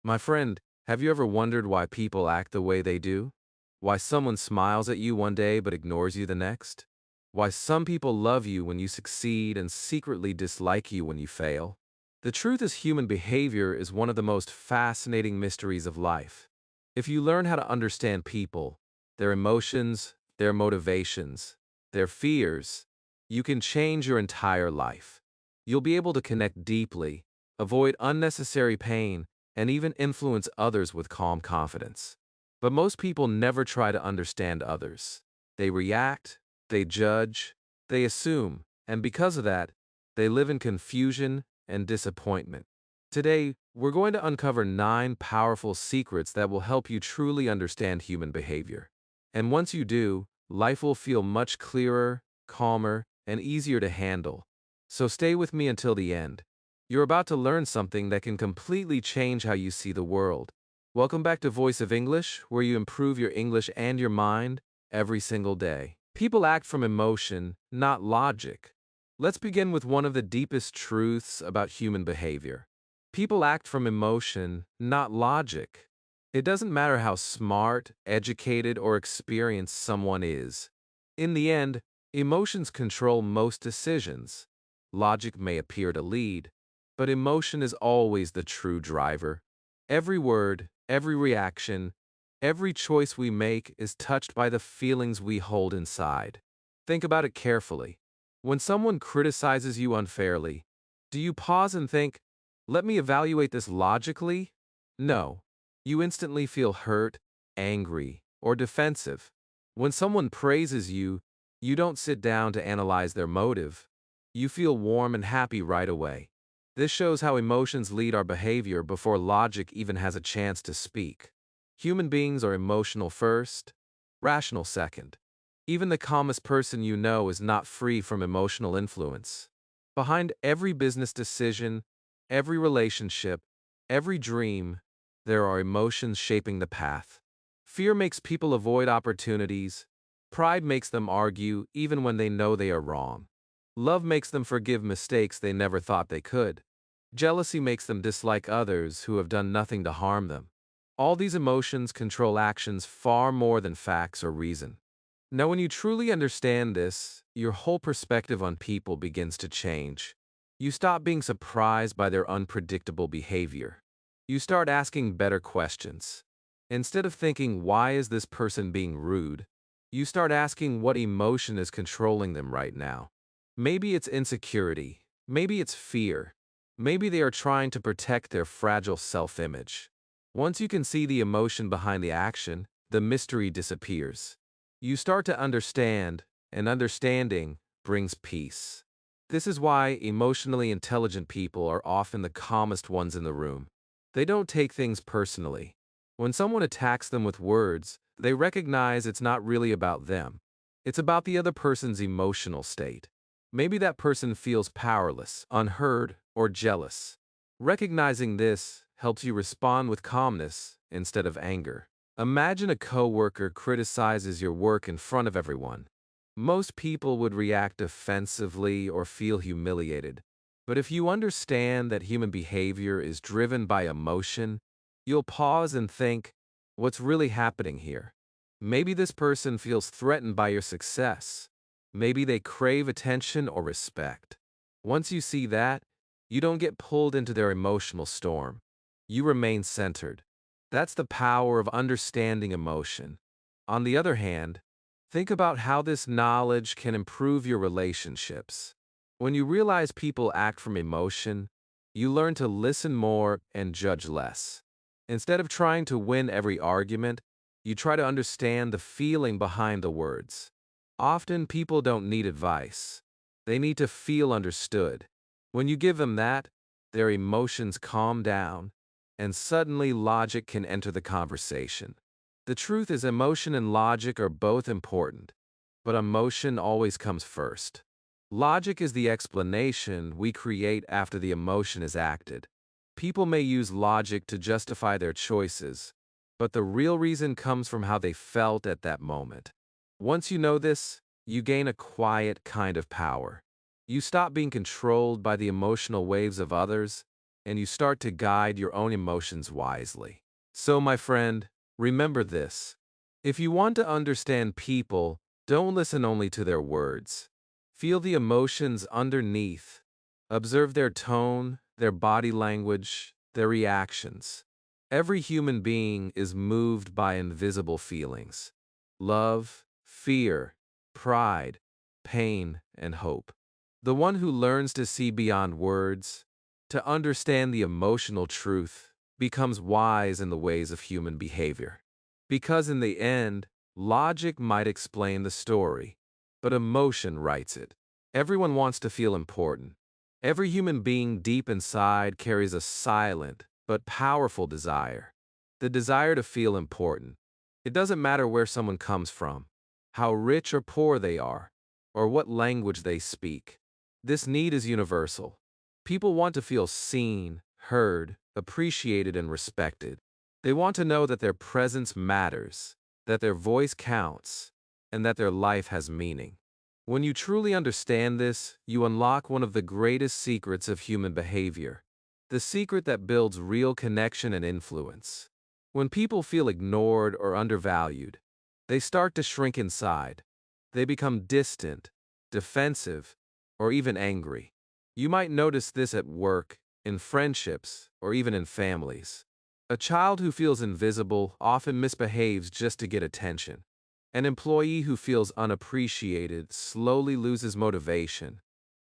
My friend, have you ever wondered why people act the way they do? Why someone smiles at you one day but ignores you the next? Why some people love you when you succeed and secretly dislike you when you fail? The truth is, human behavior is one of the most fascinating mysteries of life. If you learn how to understand people, their emotions, their motivations, their fears, you can change your entire life. You'll be able to connect deeply, avoid unnecessary pain, and even influence others with calm confidence. But most people never try to understand others. They react, they judge, they assume, and because of that, they live in confusion and disappointment. Today, we're going to uncover 9 powerful secrets that will help you truly understand human behavior. And once you do, life will feel much clearer, calmer, and easier to handle. So stay with me until the end. You're about to learn something that can completely change how you see the world. Welcome back to Voice of English, where you improve your English and your mind every single day. People act from emotion, not logic. Let's begin with one of the deepest truths about human behavior. People act from emotion, not logic. It doesn't matter how smart, educated, or experienced someone is. In the end, emotions control most decisions. Logic may appear to lead, but emotion is always the true driver. Every word, every reaction, every choice we make is touched by the feelings we hold inside. Think about it carefully. When someone criticizes you unfairly, do you pause and think, let me evaluate this logically? No. You instantly feel hurt, angry, or defensive. When someone praises you, you don't sit down to analyze their motive. You feel warm and happy right away. This shows how emotions lead our behavior before logic even has a chance to speak. Human beings are emotional first, rational second. Even the calmest person you know is not free from emotional influence. Behind every business decision, every relationship, every dream, there are emotions shaping the path. Fear makes people avoid opportunities. Pride makes them argue even when they know they are wrong. Love makes them forgive mistakes they never thought they could. Jealousy makes them dislike others who have done nothing to harm them. All these emotions control actions far more than facts or reason. Now, when you truly understand this, your whole perspective on people begins to change. You stop being surprised by their unpredictable behavior. You start asking better questions. Instead of thinking, why is this person being rude? You start asking what emotion is controlling them right now. Maybe it's insecurity. Maybe it's fear. Maybe they are trying to protect their fragile self-image. Once you can see the emotion behind the action, the mystery disappears. You start to understand, and understanding brings peace. This is why emotionally intelligent people are often the calmest ones in the room. They don't take things personally. When someone attacks them with words, they recognize it's not really about them. It's about the other person's emotional state. Maybe that person feels powerless, unheard, or jealous. Recognizing this helps you respond with calmness instead of anger. Imagine a coworker criticizes your work in front of everyone. Most people would react defensively or feel humiliated. But if you understand that human behavior is driven by emotion, you'll pause and think, what's really happening here? Maybe this person feels threatened by your success. Maybe they crave attention or respect. Once you see that, you don't get pulled into their emotional storm. You remain centered. That's the power of understanding emotion. On the other hand, think about how this knowledge can improve your relationships. When you realize people act from emotion, you learn to listen more and judge less. Instead of trying to win every argument, you try to understand the feeling behind the words. Often people don't need advice. They need to feel understood. When you give them that, their emotions calm down, and suddenly logic can enter the conversation. The truth is, emotion and logic are both important, but emotion always comes first. Logic is the explanation we create after the emotion is acted. People may use logic to justify their choices, but the real reason comes from how they felt at that moment. Once you know this, you gain a quiet kind of power. You stop being controlled by the emotional waves of others and you start to guide your own emotions wisely. So, my friend, remember this. If you want to understand people, don't listen only to their words. Feel the emotions underneath. Observe their tone, their body language, their reactions. Every human being is moved by invisible feelings: love, fear, pride, pain, and hope. The one who learns to see beyond words, to understand the emotional truth, becomes wise in the ways of human behavior. Because in the end, logic might explain the story, but emotion writes it. Everyone wants to feel important. Every human being deep inside carries a silent but powerful desire. The desire to feel important. It doesn't matter where someone comes from, how rich or poor they are, or what language they speak. This need is universal. People want to feel seen, heard, appreciated, and respected. They want to know that their presence matters, that their voice counts, and that their life has meaning. When you truly understand this, you unlock one of the greatest secrets of human behavior, the secret that builds real connection and influence. When people feel ignored or undervalued, they start to shrink inside. They become distant, defensive, or even angry. You might notice this at work, in friendships, or even in families. A child who feels invisible often misbehaves just to get attention. An employee who feels unappreciated slowly loses motivation.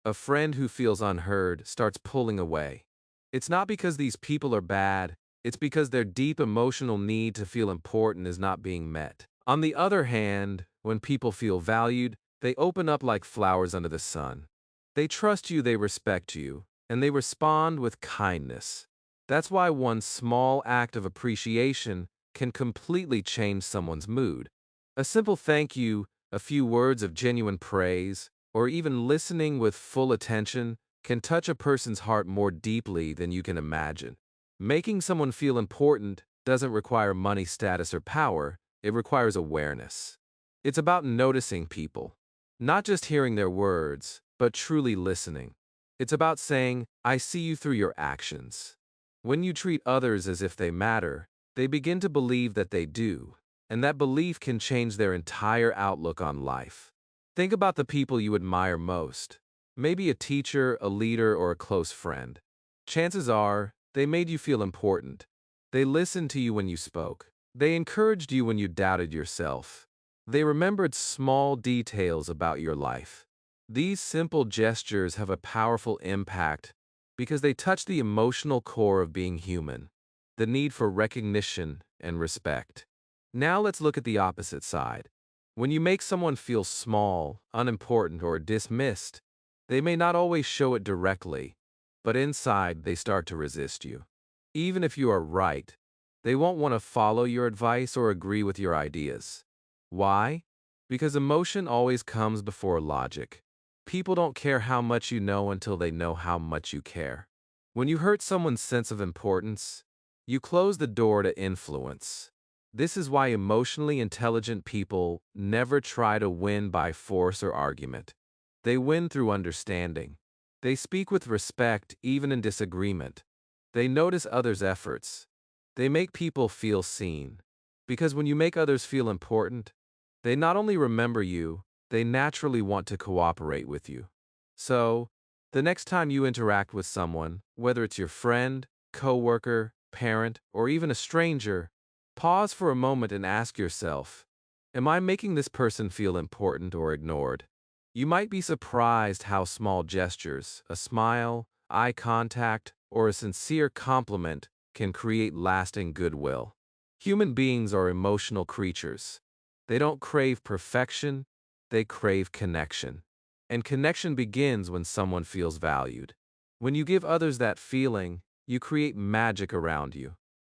A friend who feels unheard starts pulling away. It's not because these people are bad, it's because their deep emotional need to feel important is not being met. On the other hand, when people feel valued, they open up like flowers under the sun. They trust you, they respect you, and they respond with kindness. That's why one small act of appreciation can completely change someone's mood. A simple thank you, a few words of genuine praise, or even listening with full attention can touch a person's heart more deeply than you can imagine. Making someone feel important doesn't require money, status, or power, it requires awareness. It's about noticing people, not just hearing their words, but truly listening. It's about saying, "I see you through your actions." When you treat others as if they matter, they begin to believe that they do, and that belief can change their entire outlook on life. Think about the people you admire most. Maybe a teacher, a leader, or a close friend. Chances are, they made you feel important. They listened to you when you spoke. They encouraged you when you doubted yourself. They remembered small details about your life. These simple gestures have a powerful impact because they touch the emotional core of being human, the need for recognition and respect. Now let's look at the opposite side. When you make someone feel small, unimportant, or dismissed, they may not always show it directly, but inside they start to resist you. Even if you are right, they won't want to follow your advice or agree with your ideas. Why? Because emotion always comes before logic. People don't care how much you know until they know how much you care. When you hurt someone's sense of importance, you close the door to influence. This is why emotionally intelligent people never try to win by force or argument. They win through understanding. They speak with respect even in disagreement. They notice others' efforts. They make people feel seen. Because when you make others feel important, they not only remember you, they naturally want to cooperate with you. So, the next time you interact with someone, whether it's your friend, coworker, parent, or even a stranger, pause for a moment and ask yourself, am I making this person feel important or ignored? You might be surprised how small gestures, a smile, eye contact, or a sincere compliment can create lasting goodwill. Human beings are emotional creatures. They don't crave perfection, they crave connection. And connection begins when someone feels valued. When you give others that feeling, you create magic around you.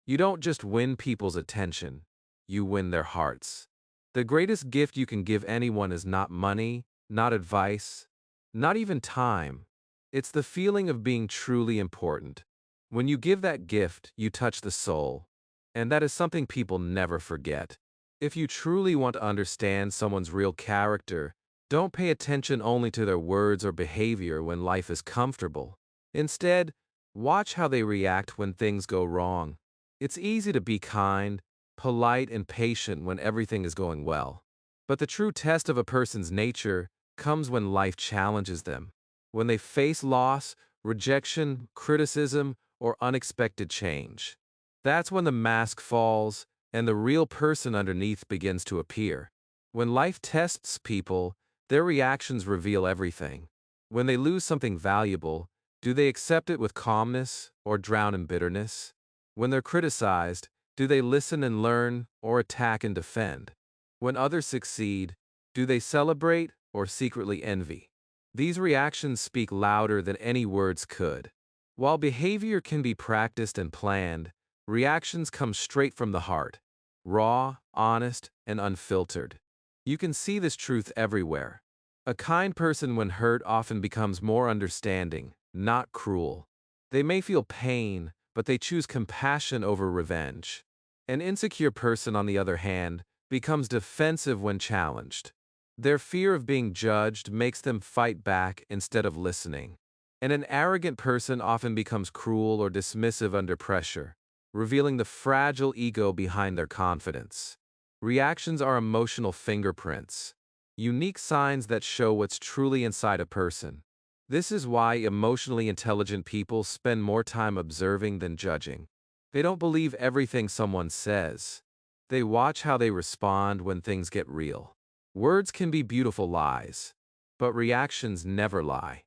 You don't just win people's attention, you win their hearts. The greatest gift you can give anyone is not money, not advice, not even time. It's the feeling of being truly important. When you give that gift, you touch the soul. And that is something people never forget. If you truly want to understand someone's real character, don't pay attention only to their words or behavior when life is comfortable. Instead, Watch how they react when things go wrong. It's easy to be kind, polite, and patient when everything is going well. But the true test of a person's nature comes when life challenges them. When they face loss, rejection, criticism, or unexpected change. That's when the mask falls and the real person underneath begins to appear. When life tests people, their reactions reveal everything. When they lose something valuable, do they accept it with calmness or drown in bitterness? When they're criticized, do they listen and learn or attack and defend? When others succeed, do they celebrate or secretly envy? These reactions speak louder than any words could. While behavior can be practiced and planned, reactions come straight from the heart, raw, honest, and unfiltered. You can see this truth everywhere. A kind person, when hurt, often becomes more understanding, not cruel. They may feel pain, but they choose compassion over revenge. An insecure person, on the other hand, becomes defensive when challenged. Their fear of being judged makes them fight back instead of listening. And an arrogant person often becomes cruel or dismissive under pressure, revealing the fragile ego behind their confidence. Reactions are emotional fingerprints, unique signs that show what's truly inside a person. This is why emotionally intelligent people spend more time observing than judging. They don't believe everything someone says. They watch how they respond when things get real. Words can be beautiful lies, but reactions never lie.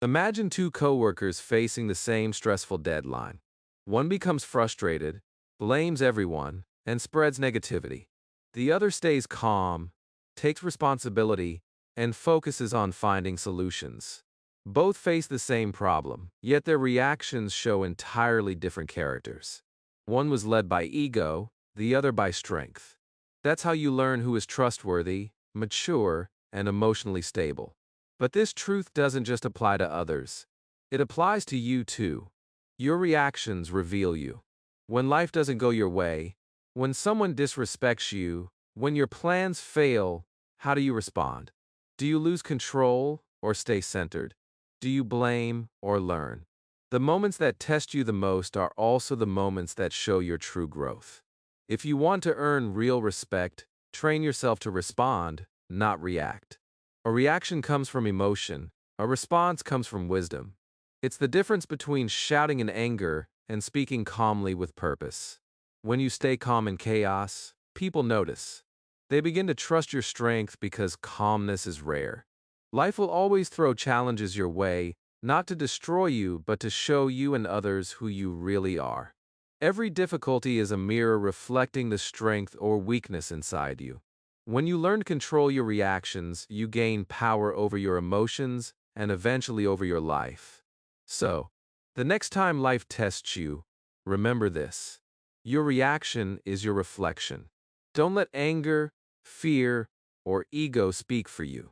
Imagine two coworkers facing the same stressful deadline. One becomes frustrated, blames everyone, and spreads negativity. The other stays calm, takes responsibility, and focuses on finding solutions. Both face the same problem, yet their reactions show entirely different characters. One was led by ego, the other by strength. That's how you learn who is trustworthy, mature, and emotionally stable. But this truth doesn't just apply to others. It applies to you too. Your reactions reveal you. When life doesn't go your way, when someone disrespects you, when your plans fail, how do you respond? Do you lose control or stay centered? Do you blame or learn? The moments that test you the most are also the moments that show your true growth. If you want to earn real respect, train yourself to respond, not react. A reaction comes from emotion, a response comes from wisdom. It's the difference between shouting in anger and speaking calmly with purpose. When you stay calm in chaos, people notice. They begin to trust your strength because calmness is rare. Life will always throw challenges your way, not to destroy you, but to show you and others who you really are. Every difficulty is a mirror reflecting the strength or weakness inside you. When you learn to control your reactions, you gain power over your emotions and eventually over your life. So, the next time life tests you, remember this. Your reaction is your reflection. Don't let anger, fear, or ego speak for you.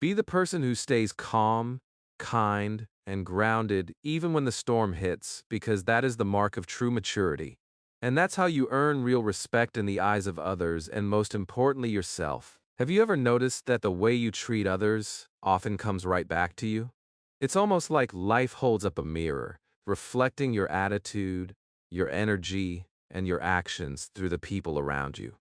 Be the person who stays calm, kind, and grounded even when the storm hits, because that is the mark of true maturity. And that's how you earn real respect in the eyes of others and, most importantly, yourself. Have you ever noticed that the way you treat others often comes right back to you? It's almost like life holds up a mirror, reflecting your attitude, your energy, and your actions through the people around you.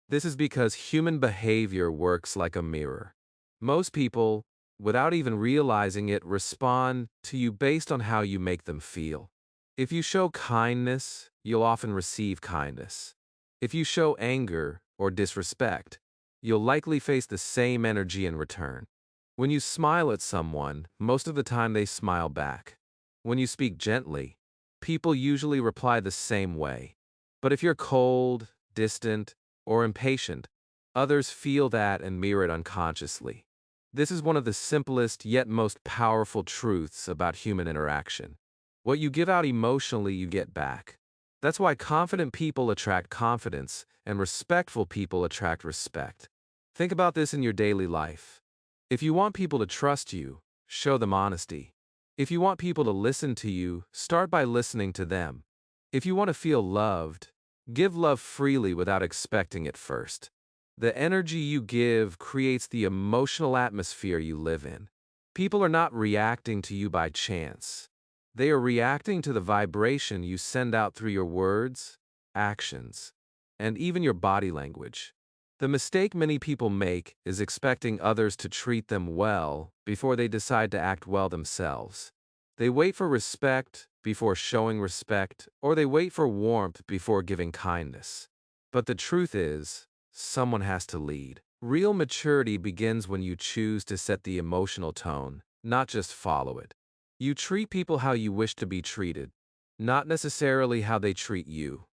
This is because human behavior works like a mirror. Most people, without even realizing it, respond to you based on how you make them feel. If you show kindness, you'll often receive kindness. If you show anger or disrespect, you'll likely face the same energy in return. When you smile at someone, most of the time they smile back. When you speak gently, people usually reply the same way. But if you're cold, distant, or impatient, others feel that and mirror it unconsciously. This is one of the simplest yet most powerful truths about human interaction. What you give out emotionally, you get back. That's why confident people attract confidence and respectful people attract respect. Think about this in your daily life. If you want people to trust you, show them honesty. If you want people to listen to you, start by listening to them. If you want to feel loved, give love freely without expecting it first. The energy you give creates the emotional atmosphere you live in. People are not reacting to you by chance. They are reacting to the vibration you send out through your words, actions, and even your body language. The mistake many people make is expecting others to treat them well before they decide to act well themselves. They wait for respect before showing respect, or they wait for warmth before giving kindness. But the truth is, someone has to lead. Real maturity begins when you choose to set the emotional tone, not just follow it. You treat people how you wish to be treated, not necessarily how they treat you.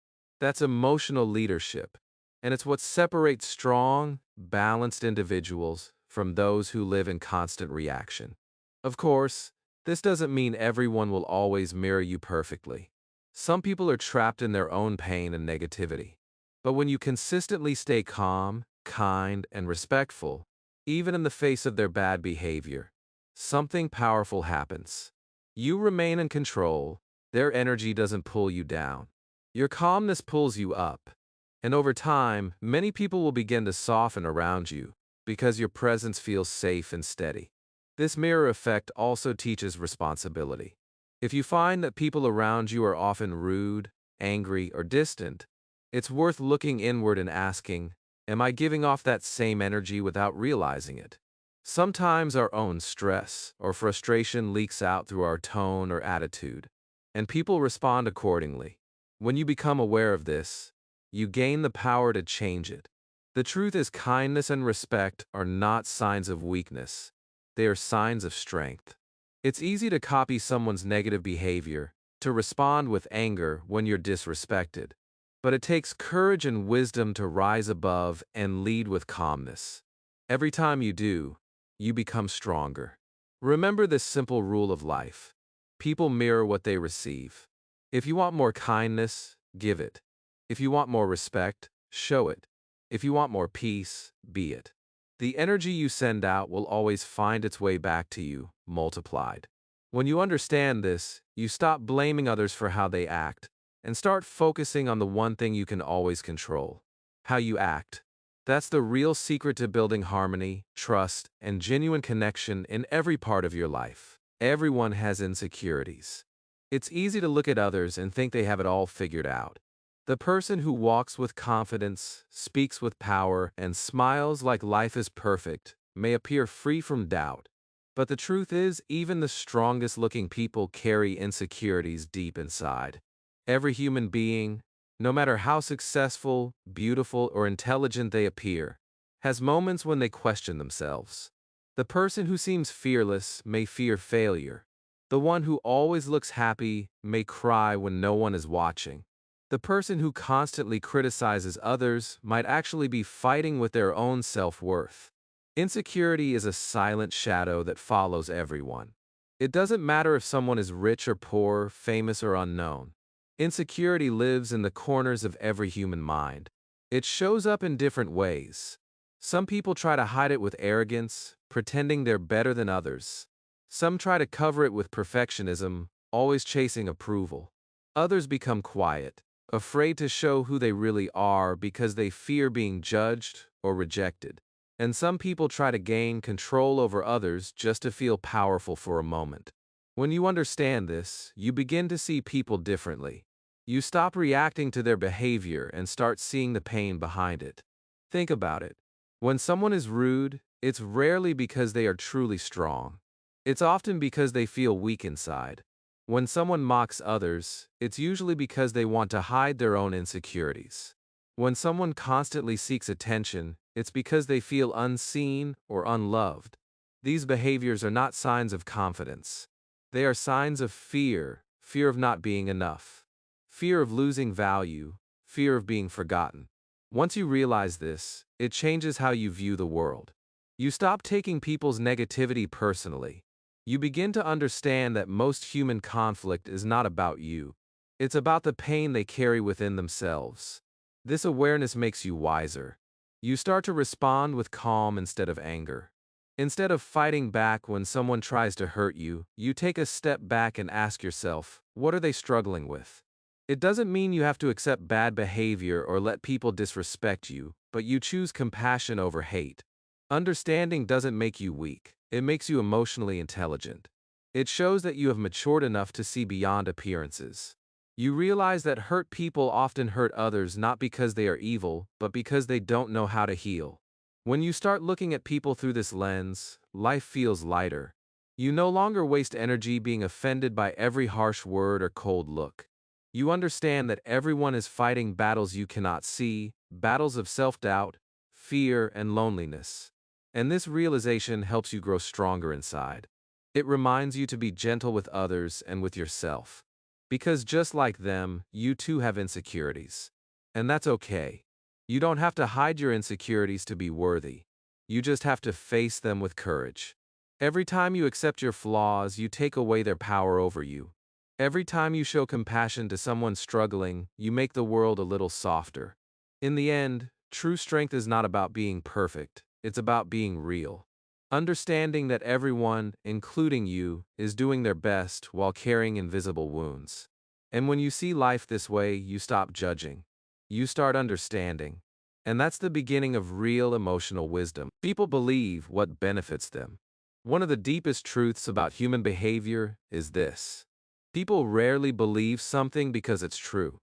That's emotional leadership, and it's what separates strong, balanced individuals from those who live in constant reaction. Of course, this doesn't mean everyone will always mirror you perfectly. Some people are trapped in their own pain and negativity. But when you consistently stay calm, kind, and respectful, even in the face of their bad behavior, something powerful happens. You remain in control, their energy doesn't pull you down. Your calmness pulls you up. And over time, many people will begin to soften around you because your presence feels safe and steady. This mirror effect also teaches responsibility. If you find that people around you are often rude, angry, or distant, it's worth looking inward and asking, am I giving off that same energy without realizing it? Sometimes our own stress or frustration leaks out through our tone or attitude, and people respond accordingly. When you become aware of this, you gain the power to change it. The truth is, kindness and respect are not signs of weakness. They are signs of strength. It's easy to copy someone's negative behavior, to respond with anger when you're disrespected. But it takes courage and wisdom to rise above and lead with calmness. Every time you do, you become stronger. Remember this simple rule of life. People mirror what they receive. If you want more kindness, give it. If you want more respect, show it. If you want more peace, be it. The energy you send out will always find its way back to you, multiplied. When you understand this, you stop blaming others for how they act and start focusing on the one thing you can always control: how you act. That's the real secret to building harmony, trust, and genuine connection in every part of your life. Everyone has insecurities. It's easy to look at others and think they have it all figured out. The person who walks with confidence, speaks with power, and smiles like life is perfect may appear free from doubt. But the truth is, even the strongest looking people carry insecurities deep inside. Every human being, no matter how successful, beautiful, or intelligent they appear, has moments when they question themselves. The person who seems fearless may fear failure. The one who always looks happy may cry when no one is watching. The person who constantly criticizes others might actually be fighting with their own self-worth. Insecurity is a silent shadow that follows everyone. It doesn't matter if someone is rich or poor, famous or unknown. Insecurity lives in the corners of every human mind. It shows up in different ways. Some people try to hide it with arrogance, pretending they're better than others. Some try to cover it with perfectionism, always chasing approval. Others become quiet, afraid to show who they really are because they fear being judged or rejected. And some people try to gain control over others just to feel powerful for a moment. When you understand this, you begin to see people differently. You stop reacting to their behavior and start seeing the pain behind it. Think about it. When someone is rude, it's rarely because they are truly strong. It's often because they feel weak inside. When someone mocks others, it's usually because they want to hide their own insecurities. When someone constantly seeks attention, it's because they feel unseen or unloved. These behaviors are not signs of confidence. They are signs of fear, fear of not being enough, fear of losing value, fear of being forgotten. Once you realize this, it changes how you view the world. You stop taking people's negativity personally. You begin to understand that most human conflict is not about you. It's about the pain they carry within themselves. This awareness makes you wiser. You start to respond with calm instead of anger. Instead of fighting back when someone tries to hurt you, you take a step back and ask yourself, what are they struggling with? It doesn't mean you have to accept bad behavior or let people disrespect you, but you choose compassion over hate. Understanding doesn't make you weak. It makes you emotionally intelligent. It shows that you have matured enough to see beyond appearances. You realize that hurt people often hurt others not because they are evil, but because they don't know how to heal. When you start looking at people through this lens, life feels lighter. You no longer waste energy being offended by every harsh word or cold look. You understand that everyone is fighting battles you cannot see, battles of self-doubt, fear, and loneliness. And this realization helps you grow stronger inside. It reminds you to be gentle with others and with yourself. Because just like them, you too have insecurities. And that's okay. You don't have to hide your insecurities to be worthy. You just have to face them with courage. Every time you accept your flaws, you take away their power over you. Every time you show compassion to someone struggling, you make the world a little softer. In the end, true strength is not about being perfect, it's about being real. Understanding that everyone, including you, is doing their best while carrying invisible wounds. And when you see life this way, you stop judging. You start understanding. And that's the beginning of real emotional wisdom. People believe what benefits them. One of the deepest truths about human behavior is this: people rarely believe something because it's true.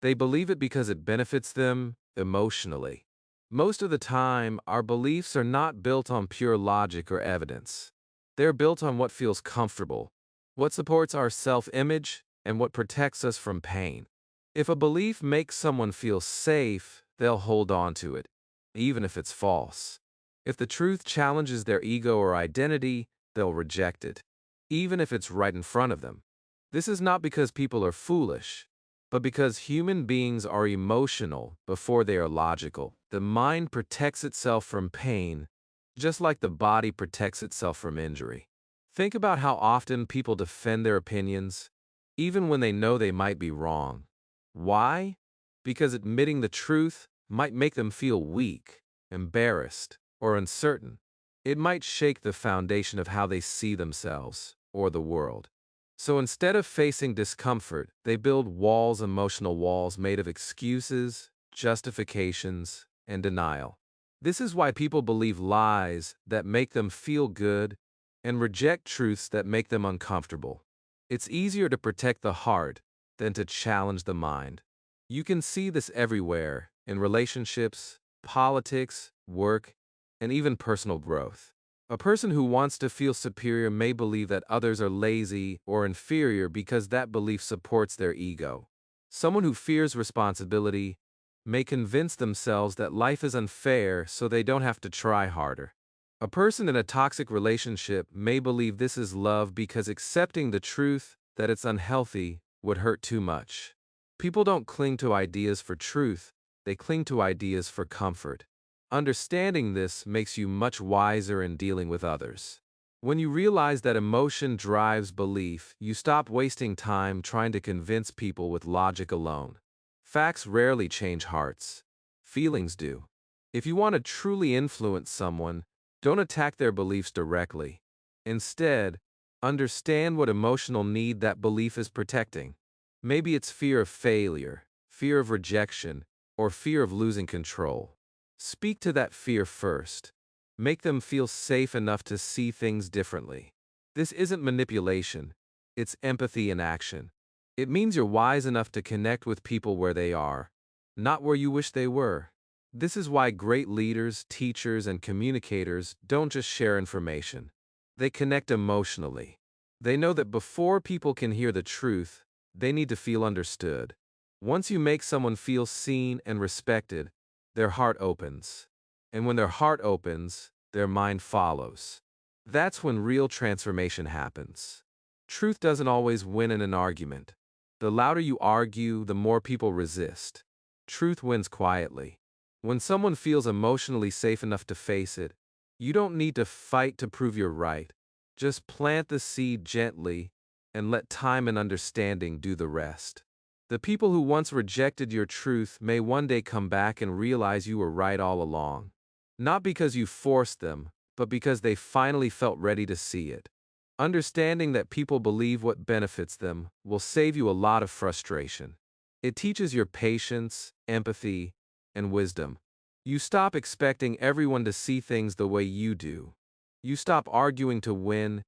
They believe it because it benefits them emotionally. Most of the time, our beliefs are not built on pure logic or evidence. They're built on what feels comfortable, what supports our self-image, and what protects us from pain. If a belief makes someone feel safe, they'll hold on to it, even if it's false. If the truth challenges their ego or identity, they'll reject it, even if it's right in front of them. This is not because people are foolish, but because human beings are emotional before they are logical. The mind protects itself from pain, just like the body protects itself from injury. Think about how often people defend their opinions, even when they know they might be wrong. Why? Because admitting the truth might make them feel weak, embarrassed, or uncertain. It might shake the foundation of how they see themselves or the world. So instead of facing discomfort, they build walls, emotional walls made of excuses, justifications, and denial. This is why people believe lies that make them feel good and reject truths that make them uncomfortable. It's easier to protect the heart than to challenge the mind. You can see this everywhere in relationships, politics, work, and even personal growth. A person who wants to feel superior may believe that others are lazy or inferior because that belief supports their ego. Someone who fears responsibility may convince themselves that life is unfair so they don't have to try harder. A person in a toxic relationship may believe this is love because accepting the truth that it's unhealthy would hurt too much. People don't cling to ideas for truth, they cling to ideas for comfort. Understanding this makes you much wiser in dealing with others. When you realize that emotion drives belief, you stop wasting time trying to convince people with logic alone. Facts rarely change hearts. Feelings do. If you want to truly influence someone, don't attack their beliefs directly. Instead, understand what emotional need that belief is protecting. Maybe it's fear of failure, fear of rejection, or fear of losing control. Speak to that fear first. Make them feel safe enough to see things differently. This isn't manipulation, it's empathy in action. It means you're wise enough to connect with people where they are, not where you wish they were. This is why great leaders, teachers, and communicators don't just share information. They connect emotionally. They know that before people can hear the truth, they need to feel understood. Once you make someone feel seen and respected, their heart opens. And when their heart opens, their mind follows. That's when real transformation happens. Truth doesn't always win in an argument. The louder you argue, the more people resist. Truth wins quietly. When someone feels emotionally safe enough to face it, you don't need to fight to prove you're right. Just plant the seed gently and let time and understanding do the rest. The people who once rejected your truth may one day come back and realize you were right all along. Not because you forced them, but because they finally felt ready to see it. Understanding that people believe what benefits them will save you a lot of frustration. It teaches your patience, empathy, and wisdom. You stop expecting everyone to see things the way you do. You stop arguing to win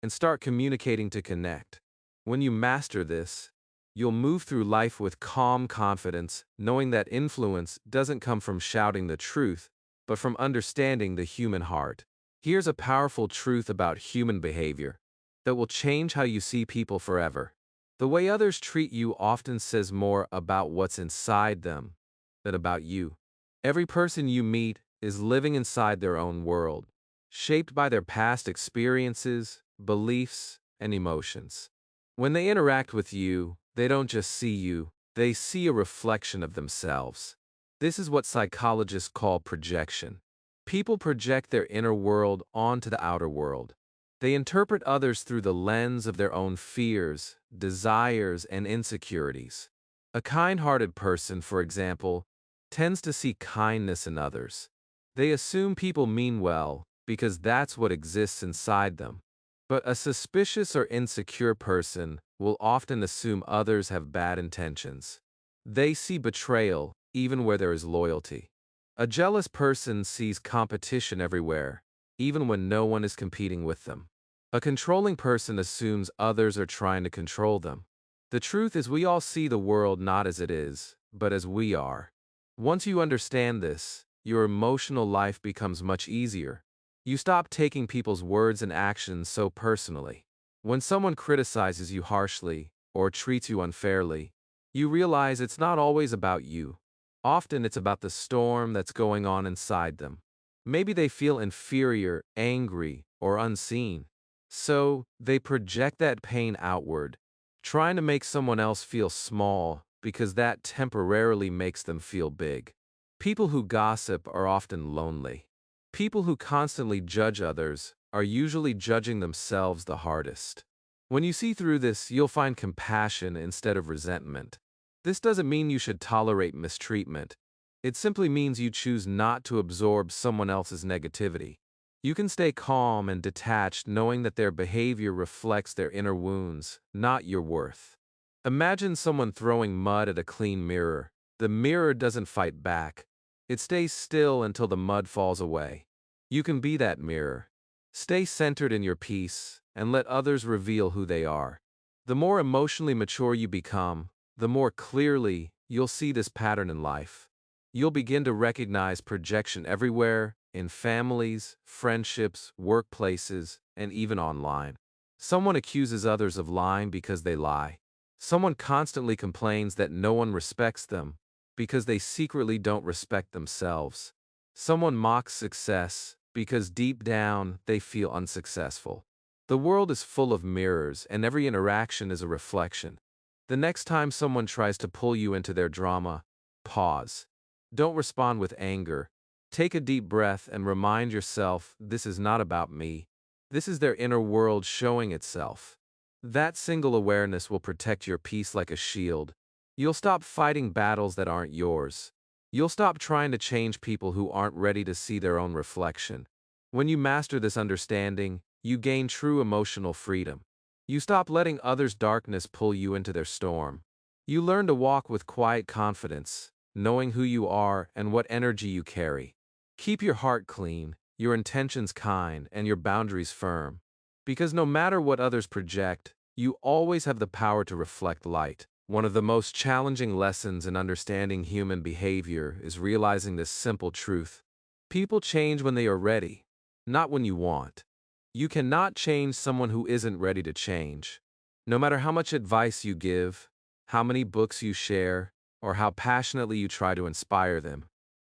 and start communicating to connect. When you master this, you'll move through life with calm confidence, knowing that influence doesn't come from shouting the truth, but from understanding the human heart. Here's a powerful truth about human behavior that will change how you see people forever. The way others treat you often says more about what's inside them than about you. Every person you meet is living inside their own world, shaped by their past experiences, beliefs, and emotions. When they interact with you, they don't just see you, they see a reflection of themselves. This is what psychologists call projection. People project their inner world onto the outer world. They interpret others through the lens of their own fears, desires, and insecurities. A kind-hearted person, for example, tends to see kindness in others. They assume people mean well because that's what exists inside them. But a suspicious or insecure person will often assume others have bad intentions. They see betrayal even where there is loyalty. A jealous person sees competition everywhere, even when no one is competing with them. A controlling person assumes others are trying to control them. The truth is, we all see the world not as it is, but as we are. Once you understand this, your emotional life becomes much easier. You stop taking people's words and actions so personally. When someone criticizes you harshly or treats you unfairly, you realize it's not always about you. Often it's about the storm that's going on inside them. Maybe they feel inferior, angry, or unseen. So they project that pain outward, trying to make someone else feel small because that temporarily makes them feel big. People who gossip are often lonely. People who constantly judge others are usually judging themselves the hardest. When you see through this, you'll find compassion instead of resentment. This doesn't mean you should tolerate mistreatment. It simply means you choose not to absorb someone else's negativity. You can stay calm and detached knowing that their behavior reflects their inner wounds, not your worth. Imagine someone throwing mud at a clean mirror. The mirror doesn't fight back. It stays still until the mud falls away. You can be that mirror. Stay centered in your peace and let others reveal who they are. The more emotionally mature you become, the more clearly you'll see this pattern in life. You'll begin to recognize projection everywhere, in families, friendships, workplaces, and even online. Someone accuses others of lying because they lie. Someone constantly complains that no one respects them because they secretly don't respect themselves. Someone mocks success because deep down they feel unsuccessful. The world is full of mirrors, and every interaction is a reflection. The next time someone tries to pull you into their drama, pause. Don't respond with anger. Take a deep breath and remind yourself, this is not about me. This is their inner world showing itself. That single awareness will protect your peace like a shield. You'll stop fighting battles that aren't yours. You'll stop trying to change people who aren't ready to see their own reflection. When you master this understanding, you gain true emotional freedom. You stop letting others' darkness pull you into their storm. You learn to walk with quiet confidence, knowing who you are and what energy you carry. Keep your heart clean, your intentions kind, and your boundaries firm. Because no matter what others project, you always have the power to reflect light. One of the most challenging lessons in understanding human behavior is realizing this simple truth. People change when they are ready, not when you want. You cannot change someone who isn't ready to change. No matter how much advice you give, how many books you share, or how passionately you try to inspire them,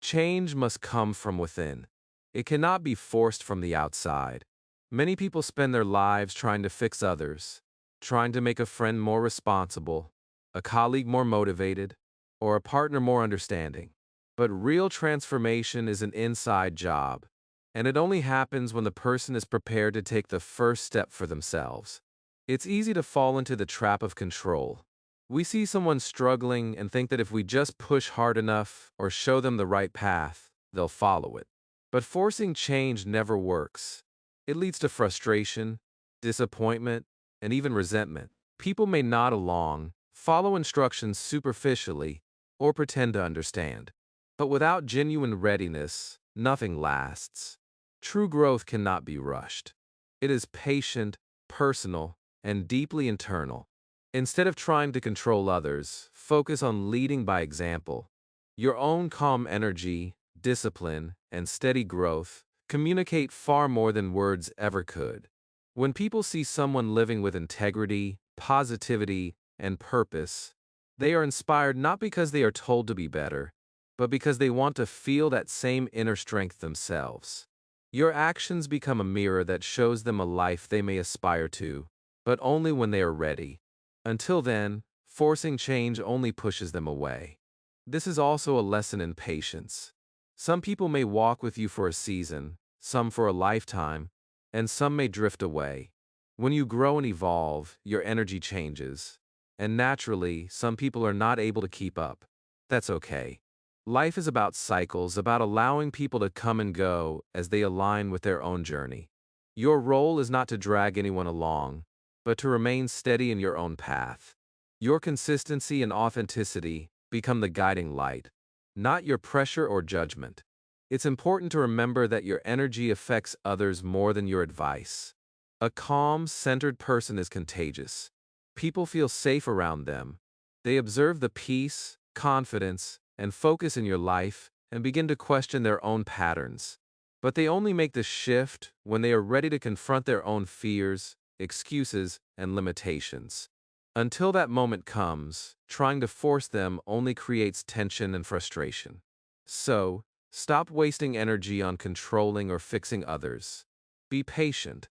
change must come from within. It cannot be forced from the outside. Many people spend their lives trying to fix others, trying to make a friend more responsible, a colleague more motivated, or a partner more understanding. But real transformation is an inside job, and it only happens when the person is prepared to take the first step for themselves. It's easy to fall into the trap of control. We see someone struggling and think that if we just push hard enough or show them the right path, they'll follow it. But forcing change never works. It leads to frustration, disappointment, and even resentment. People may nod along, follow instructions superficially, or pretend to understand. But without genuine readiness, nothing lasts. True growth cannot be rushed. It is patient, personal, and deeply internal. Instead of trying to control others, focus on leading by example. Your own calm energy, discipline, and steady growth communicate far more than words ever could. When people see someone living with integrity, positivity, and purpose, they are inspired not because they are told to be better, but because they want to feel that same inner strength themselves. Your actions become a mirror that shows them a life they may aspire to, but only when they are ready. Until then, forcing change only pushes them away. This is also a lesson in patience. Some people may walk with you for a season, some for a lifetime, and some may drift away. When you grow and evolve, your energy changes. And naturally, some people are not able to keep up. That's okay. Life is about cycles, about allowing people to come and go as they align with their own journey. Your role is not to drag anyone along, but to remain steady in your own path. Your consistency and authenticity become the guiding light, not your pressure or judgment. It's important to remember that your energy affects others more than your advice. A calm, centered person is contagious. People feel safe around them. They observe the peace, confidence, and focus in your life and begin to question their own patterns. But they only make the shift when they are ready to confront their own fears, excuses, and limitations. Until that moment comes, trying to force them only creates tension and frustration. So, stop wasting energy on controlling or fixing others. Be patient.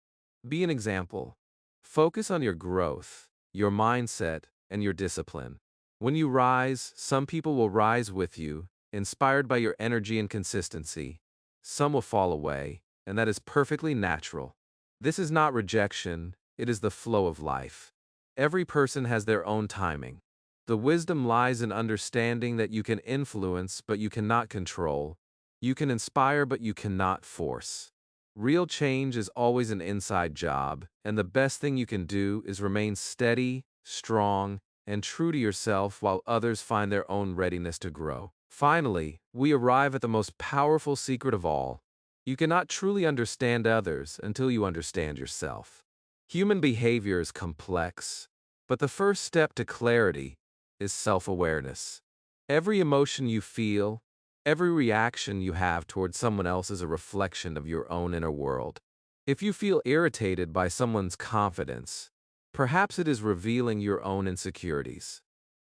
Be an example. Focus on your growth, your mindset, and your discipline. When you rise, some people will rise with you, inspired by your energy and consistency. Some will fall away, and that is perfectly natural. This is not rejection, it is the flow of life. Every person has their own timing. The wisdom lies in understanding that you can influence but you cannot control. You can inspire but you cannot force. Real change is always an inside job, and the best thing you can do is remain steady, strong, and true to yourself while others find their own readiness to grow. Finally, we arrive at the most powerful secret of all. You cannot truly understand others until you understand yourself. Human behavior is complex, but the first step to clarity is self-awareness. Every emotion you feel, every reaction you have towards someone else is a reflection of your own inner world. If you feel irritated by someone's confidence, perhaps it is revealing your own insecurities.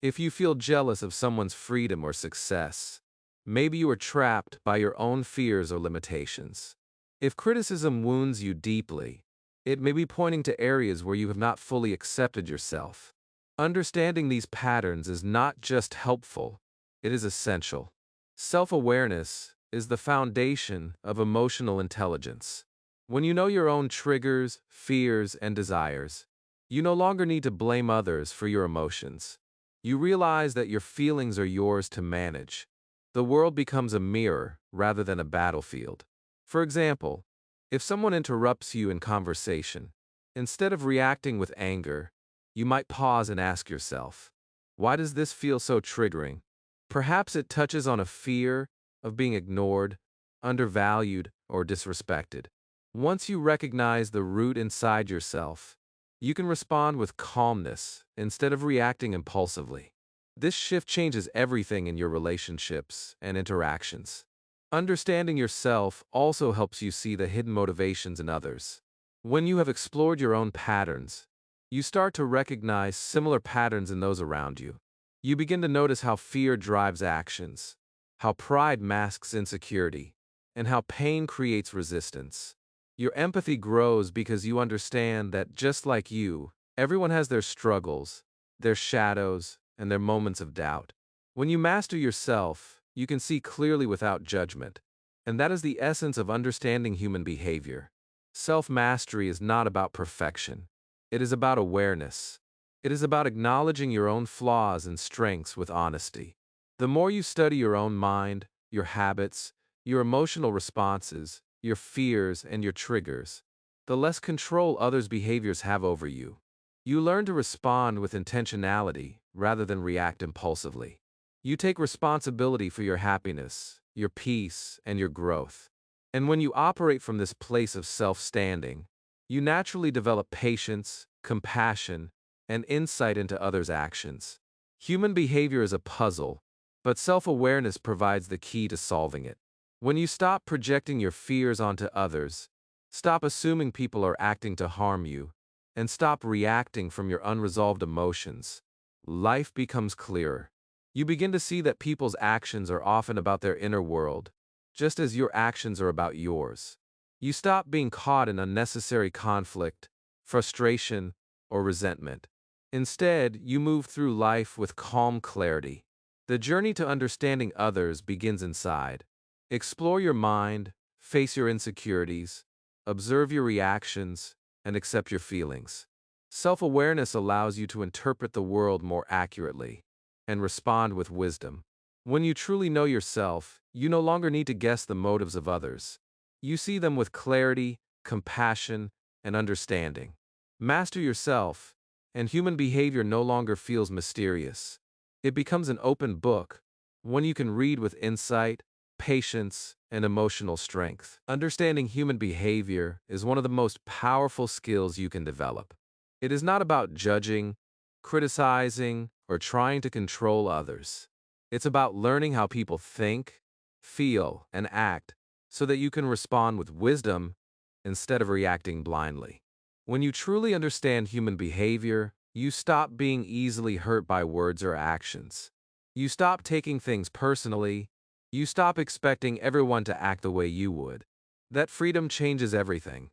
If you feel jealous of someone's freedom or success, maybe you are trapped by your own fears or limitations. If criticism wounds you deeply, it may be pointing to areas where you have not fully accepted yourself. Understanding these patterns is not just helpful, it is essential. Self-awareness is the foundation of emotional intelligence. When you know your own triggers, fears, and desires, you no longer need to blame others for your emotions. You realize that your feelings are yours to manage. The world becomes a mirror rather than a battlefield. For example, if someone interrupts you in conversation, instead of reacting with anger, you might pause and ask yourself, why does this feel so triggering? Perhaps it touches on a fear of being ignored, undervalued, or disrespected. Once you recognize the root inside yourself, you can respond with calmness instead of reacting impulsively. This shift changes everything in your relationships and interactions. Understanding yourself also helps you see the hidden motivations in others. When you have explored your own patterns, you start to recognize similar patterns in those around you. You begin to notice how fear drives actions, how pride masks insecurity, and how pain creates resistance. Your empathy grows because you understand that just like you, everyone has their struggles, their shadows, and their moments of doubt. When you master yourself, you can see clearly without judgment, and that is the essence of understanding human behavior. Self-mastery is not about perfection. It is about awareness. It is about acknowledging your own flaws and strengths with honesty. The more you study your own mind, your habits, your emotional responses, your fears, and your triggers, the less control others' behaviors have over you. You learn to respond with intentionality rather than react impulsively. You take responsibility for your happiness, your peace, and your growth. And when you operate from this place of self-standing, You naturally develop patience, compassion, and insight into others' actions. Human behavior is a puzzle, but self-awareness provides the key to solving it. When you stop projecting your fears onto others, stop assuming people are acting to harm you, and stop reacting from your unresolved emotions, life becomes clearer. You begin to see that people's actions are often about their inner world, just as your actions are about yours. You stop being caught in unnecessary conflict, frustration, or resentment. Instead, you move through life with calm clarity. The journey to understanding others begins inside. Explore your mind, face your insecurities, observe your reactions, and accept your feelings. Self-awareness allows you to interpret the world more accurately and respond with wisdom. When you truly know yourself, you no longer need to guess the motives of others. You see them with clarity, compassion, and understanding. Master yourself, and human behavior no longer feels mysterious. It becomes an open book, one you can read with insight, patience, and emotional strength. Understanding human behavior is one of the most powerful skills you can develop. It is not about judging, criticizing, or trying to control others. It's about learning how people think, feel, and act so that you can respond with wisdom instead of reacting blindly. When you truly understand human behavior, you stop being easily hurt by words or actions. You stop taking things personally. You stop expecting everyone to act the way you would. That freedom changes everything.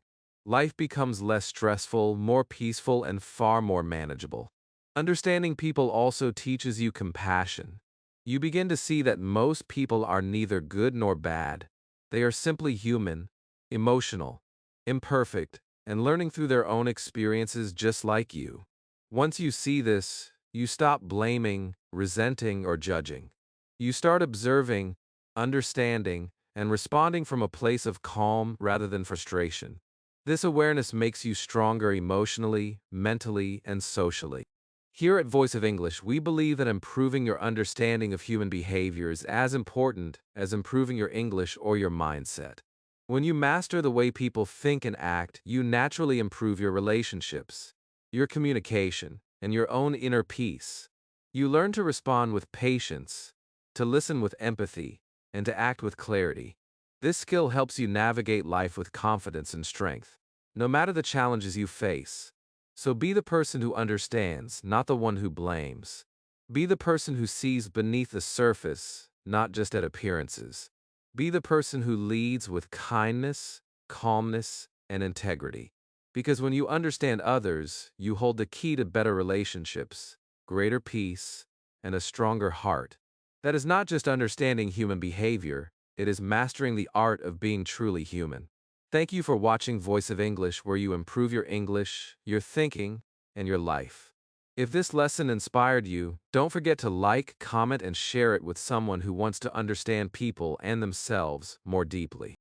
Life becomes less stressful, more peaceful, and far more manageable. Understanding people also teaches you compassion. You begin to see that most people are neither good nor bad. They are simply human, emotional, imperfect, and learning through their own experiences just like you. Once you see this, you stop blaming, resenting, or judging. You start observing, understanding, and responding from a place of calm rather than frustration. This awareness makes you stronger emotionally, mentally, and socially. Here at Voice of English, we believe that improving your understanding of human behavior is as important as improving your English or your mindset. When you master the way people think and act, you naturally improve your relationships, your communication, and your own inner peace. You learn to respond with patience, to listen with empathy, and to act with clarity. This skill helps you navigate life with confidence and strength, no matter the challenges you face. So be the person who understands, not the one who blames. Be the person who sees beneath the surface, not just at appearances. Be the person who leads with kindness, calmness, and integrity. Because when you understand others, you hold the key to better relationships, greater peace, and a stronger heart. That is not just understanding human behavior, it is mastering the art of being truly human. Thank you for watching Voice of English, where you improve your English, your thinking, and your life. If this lesson inspired you, don't forget to like, comment, and share it with someone who wants to understand people and themselves more deeply.